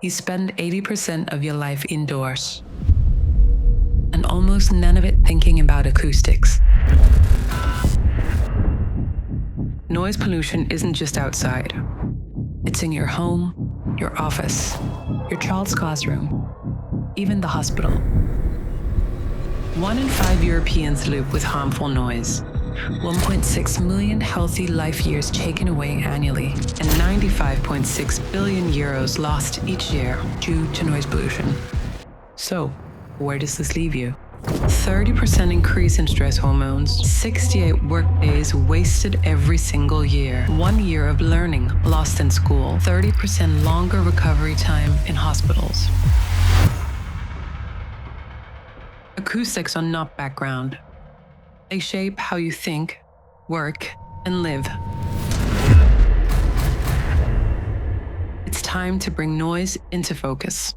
You spend 80% of your life indoors, and almost none of it thinking about acoustics. Noise pollution isn't just outside. It's in your home, your office, your child's classroom, even the hospital. 1 in 5 Europeans live with harmful noise. 1.6 million healthy life years taken away annually, and 95.6 billion euros lost each year due to noise pollution. So, where does this leave you? 30% increase in stress hormones, 68 work days wasted every single year, 1 year of learning lost in school, 30% longer recovery time in hospitals. Acoustics are not background. They shape how you think, work, and live. It's time to bring noise into focus.